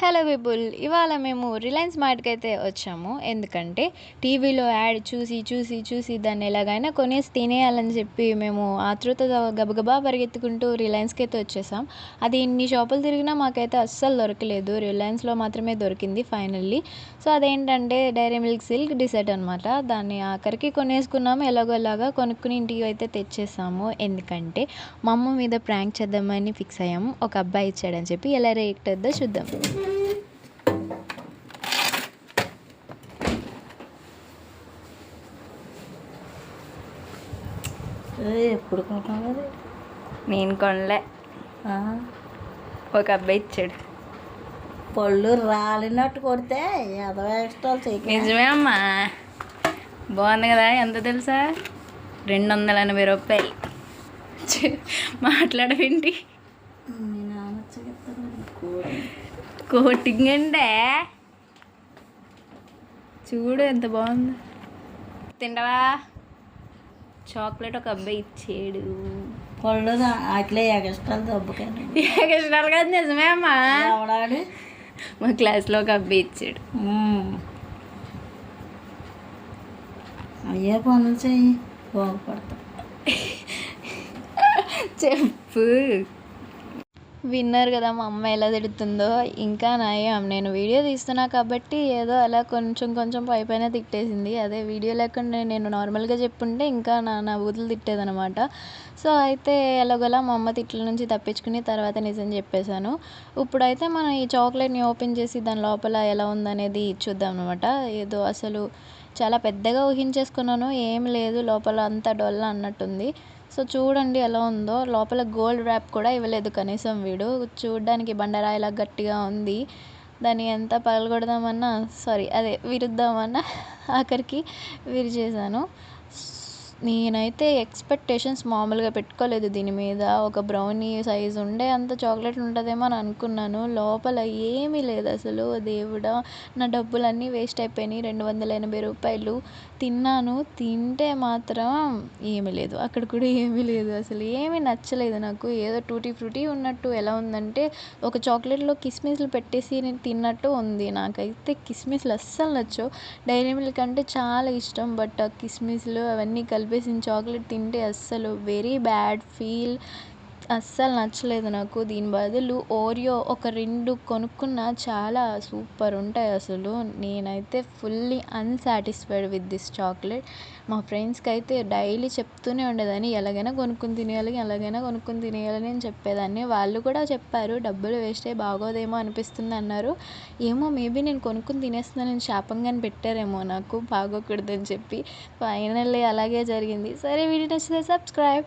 Hello people, ఇవాళ మేము Reliance మార్ట్కి అయితే వచ్చాము. ఎందుకంటే టీవీలో యాడ్ చూసి చూసి చూసి దాన్ని ఎలాగైనా కొనేసి తినేయాలని చెప్పి మేము ఆతృతతో గబగబా పరిగెత్తుకుంటూ రిలయన్స్కి అయితే వచ్చేసాం. అది ఇన్ని షాపులు తిరిగినా మాకైతే అస్సలు దొరకలేదు. రిలయన్స్లో మాత్రమే దొరికింది ఫైనల్లీ. సో అదేంటంటే డైరీ మిల్క్ సిల్క్ డిసెట్ అనమాట. దాన్ని ఆఖరికి కొనేసుకున్నాము. ఎలాగోలాగా కొనుక్కుని ఇంటికి అయితే తెచ్చేసాము. ఎందుకంటే మా అమ్మ మీద ప్రాంక్ చేద్దామని ఫిక్స్ అయ్యాము. ఒక అబ్బాయి ఇచ్చాడని చెప్పి ఎలా రియాక్ట్ అవుద్దో చూద్దాం. ఎప్పుడు కొన్నావు? నేను కొనలే, ఒక అబ్బాయి ఇచ్చాడు. పళ్ళు రాలినట్టు కొడితే ఎదవ ఇష్టాలు చేయ. నిజమే అమ్మా, బాగుంది కదా. ఎంత తెలుసా? 280 రూపాయలు. మాట్లాడవేంటి? కోటింగ్ అంటే చూడు ఎంత బాగుంది. తింటావా? చాక్లెట్ ఒక అబ్బాయి ఇచ్చాడు. పళ్ళు అట్లే ఎగస్టాలు దెబ్బకండి. ఎగస్టాలు కాదు, నిజమే అమ్మా. ఎవడాడు? మా క్లాస్లో ఒక అబ్బాయి ఇచ్చాడు. అయ్యే పనులు చెయ్యి, బాగుపడతా. చెప్పు. విన్నారు కదా మా అమ్మ ఎలా తిడుతుందో. ఇంకా నయం, నేను వీడియో తీస్తున్నా కాబట్టి ఏదో అలా కొంచెం కొంచెం పైన తిట్టేసింది. అదే వీడియో లేకుండా నేను నార్మల్గా చెప్పుంటే ఇంకా నా ఊతులు తిట్టేదనమాట. సో అయితే ఎలాగోలా మా అమ్మ తిట్ల నుంచి తప్పించుకుని తర్వాత నిజం చెప్పేశాను. ఇప్పుడైతే మనం ఈ చాక్లెట్ని ఓపెన్ చేసి దాని లోపల ఎలా ఉందనేది చూద్దాం అనమాట. ఏదో అసలు చాలా పెద్దగా ఊహించేసుకున్నాను, ఏం లేదు, లోపల అంతా డొల్ల అన్నట్టుంది. సో చూడండి ఎలా ఉందో. లోపల గోల్డ్ ర్యాప్ కూడా ఇవ్వలేదు కనీసం వీడు. చూడడానికి బండరాయిలా గట్టిగా ఉంది. దాన్ని ఎంత పగలగొడదామన్నా విరుద్దామన్నా ఆఖరికి విరిచేసాను. నేనైతే ఎక్స్పెక్టేషన్స్ మామూలుగా పెట్టుకోలేదు దీని మీద. ఒక బ్రౌనీ సైజు ఉండే అంత చాక్లెట్ ఉంటుందేమో అని అనుకున్నాను. లోపల ఏమీ లేదు అసలు. దేవుడా, నా డబ్బులన్నీ వేస్ట్ అయిపోయినాయి. 280 రూపాయలు. తిన్నాను, తింటే మాత్రం ఏమీ లేదు. అక్కడ కూడా ఏమీ లేదు. అసలు ఏమీ నచ్చలేదు నాకు. ఏదో టూటీ ఫ్రూటీ ఉన్నట్టు. ఎలా ఉందంటే ఒక చాక్లెట్లో కిస్మిస్లు పెట్టేసి నేను తిన్నట్టు ఉంది. నాకైతే కిస్మిస్లు అస్సలు నచ్చవు. డైరీ మిల్క్ అంటే చాలా ఇష్టం, బట్ ఆ కిస్మిస్లు అవన్నీ కలిపేసిన చాక్లెట్ తింటే అస్సలు వెరీ బ్యాడ్ ఫీల్. అస్సలు నచ్చలేదు నాకు. దీని బదులు ఓరియో ఒక 2 కొనుక్కున్నా చాలా సూపర్ ఉంటాయి అసలు. నేనైతే fully unsatisfied with this chocolate. మా ఫ్రెండ్స్కి అయితే డైలీ చెప్తూనే ఉండేదాన్ని, ఎలాగైనా కొనుక్కొని తినేయాలని అని చెప్పేదాన్ని. వాళ్ళు కూడా చెప్పారు, డబ్బులు వేస్ట్ అయ్యి బాగోదేమో అనిపిస్తుంది అన్నారు. ఏమో మేబీ నేను కొనుక్కొని తినేస్తున్నానని శాపంగాని పెట్టారేమో నాకు, బాగోకూడదని చెప్పి. ఫైనల్లీ అలాగే జరిగింది. సరే, వీడియో నచ్చితే సబ్స్క్రైబ్.